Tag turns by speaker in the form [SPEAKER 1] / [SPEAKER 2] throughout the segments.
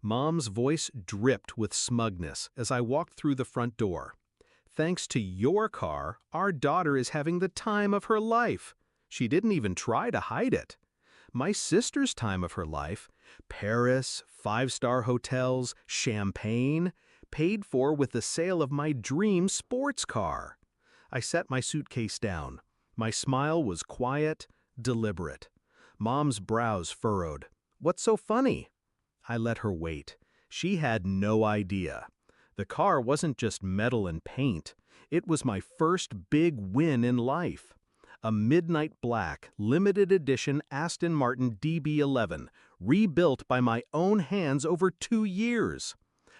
[SPEAKER 1] Mom's voice dripped with smugness as I walked through the front door. Thanks to your car, our daughter is having the time of her life. She didn't even try to hide it. My sister's time of her life, Paris, five-star hotels, champagne, paid for with the sale of my dream sports car. I set my suitcase down. My smile was quiet, deliberate. Mom's brows furrowed. "What's so funny?" I let her wait. She had no idea. The car wasn't just metal and paint. It was my first big win in life. A midnight black, limited edition Aston Martin DB11, rebuilt by my own hands over 2 years.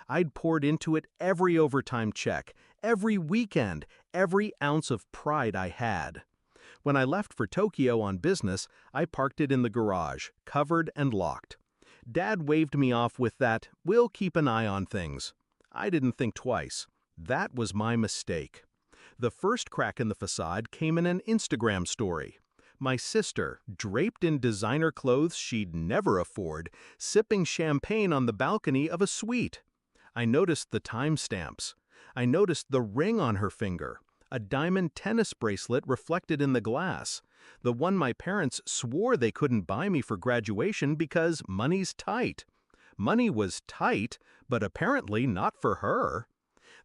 [SPEAKER 1] I'd poured into it every overtime check, every weekend, every ounce of pride I had. When I left for Tokyo on business, I parked it in the garage, covered and locked. Dad waved me off with that, "We'll keep an eye on things." I didn't think twice. That was my mistake. The first crack in the facade came in an Instagram story. My sister, draped in designer clothes she'd never afford, sipping champagne on the balcony of a suite. I noticed the timestamps. I noticed the ring on her finger, a diamond tennis bracelet reflected in the glass, the one my parents swore they couldn't buy me for graduation because money's tight. Money was tight, but apparently not for her.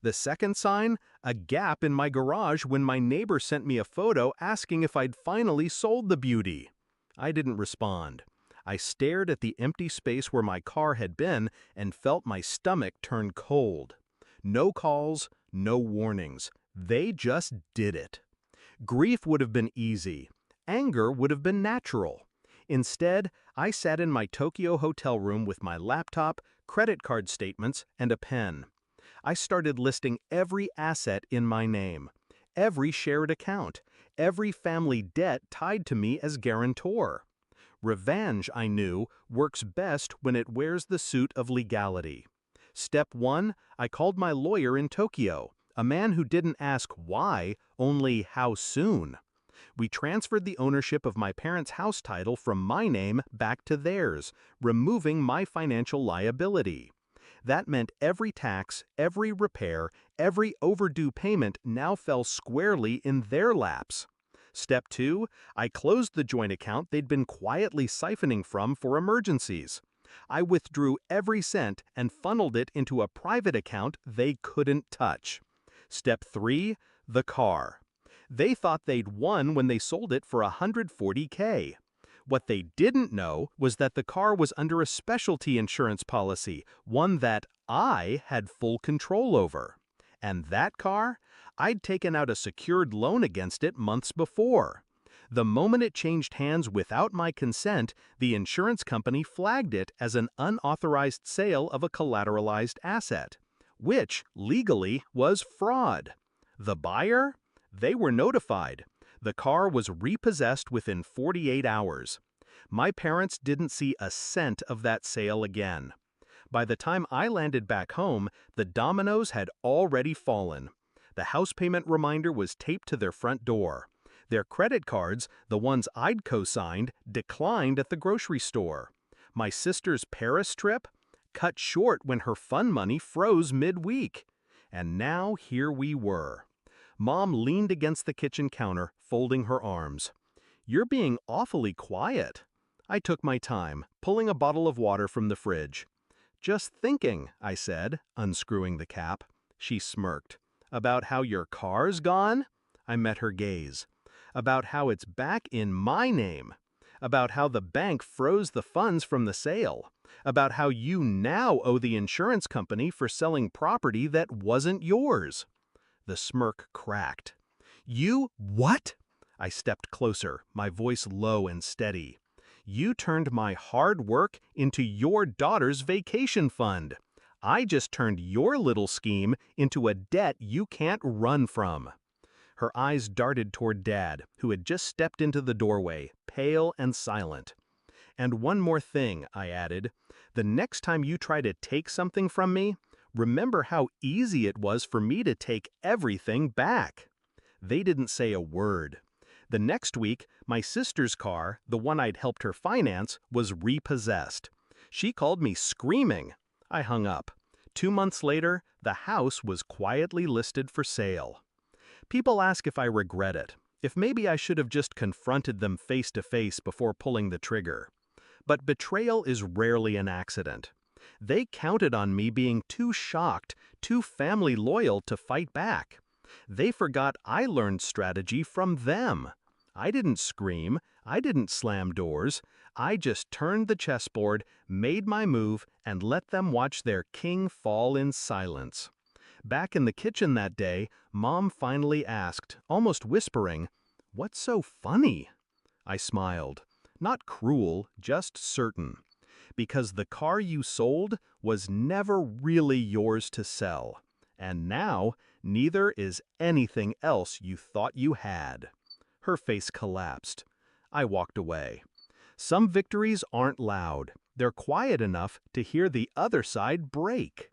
[SPEAKER 1] The second sign, a gap in my garage when my neighbor sent me a photo asking if I'd finally sold the beauty. I didn't respond. I stared at the empty space where my car had been and felt my stomach turn cold. No calls, no warnings. They just did it. Grief would have been easy. Anger would have been natural. Instead, I sat in my Tokyo hotel room with my laptop, credit card statements, and a pen. I started listing every asset in my name, every shared account, every family debt tied to me as guarantor. Revenge, I knew, works best when it wears the suit of legality. Step 1, I called my lawyer in Tokyo, a man who didn't ask why, only how soon. We transferred the ownership of my parents' house title from my name back to theirs, removing my financial liability. That meant every tax, every repair, every overdue payment now fell squarely in their laps. Step 2, I closed the joint account they'd been quietly siphoning from for emergencies. I withdrew every cent and funneled it into a private account they couldn't touch. Step 3, the car. They thought they'd won when they sold it for $140K. What they didn't know was that the car was under a specialty insurance policy, one that I had full control over. And that car? I'd taken out a secured loan against it months before. The moment it changed hands without my consent, the insurance company flagged it as an unauthorized sale of a collateralized asset, which, legally, was fraud. The buyer? They were notified. The car was repossessed within 48 hours. My parents didn't see a cent of that sale again. By the time I landed back home, the dominoes had already fallen. The house payment reminder was taped to their front door. Their credit cards, the ones I'd co-signed, declined at the grocery store. My sister's Paris trip? Cut short when her fun money froze mid-week. And now here we were. Mom leaned against the kitchen counter, folding her arms. "You're being awfully quiet." I took my time, pulling a bottle of water from the fridge. "Just thinking," I said, unscrewing the cap. She smirked. "About how your car's gone?" I met her gaze. "About how it's back in my name. About how the bank froze the funds from the sale. About how you now owe the insurance company for selling property that wasn't yours." The smirk cracked. "You what?" I stepped closer, my voice low and steady. "You turned my hard work into your daughter's vacation fund. I just turned your little scheme into a debt you can't run from." Her eyes darted toward Dad, who had just stepped into the doorway, pale and silent. "And one more thing," I added. "The next time you try to take something from me, remember how easy it was for me to take everything back." They didn't say a word. The next week, my sister's car, the one I'd helped her finance, was repossessed. She called me screaming. I hung up. 2 months later, the house was quietly listed for sale. People ask if I regret it, if maybe I should have just confronted them face to face before pulling the trigger. But betrayal is rarely an accident. They counted on me being too shocked, too family loyal to fight back. They forgot I learned strategy from them. I didn't scream, I didn't slam doors. I just turned the chessboard, made my move, and let them watch their king fall in silence. Back in the kitchen that day, Mom finally asked, almost whispering, "What's so funny?" I smiled. Not cruel, just certain. Because the car you sold was never really yours to sell. And now, neither is anything else you thought you had. Her face collapsed. I walked away. Some victories aren't loud. They're quiet enough to hear the other side break.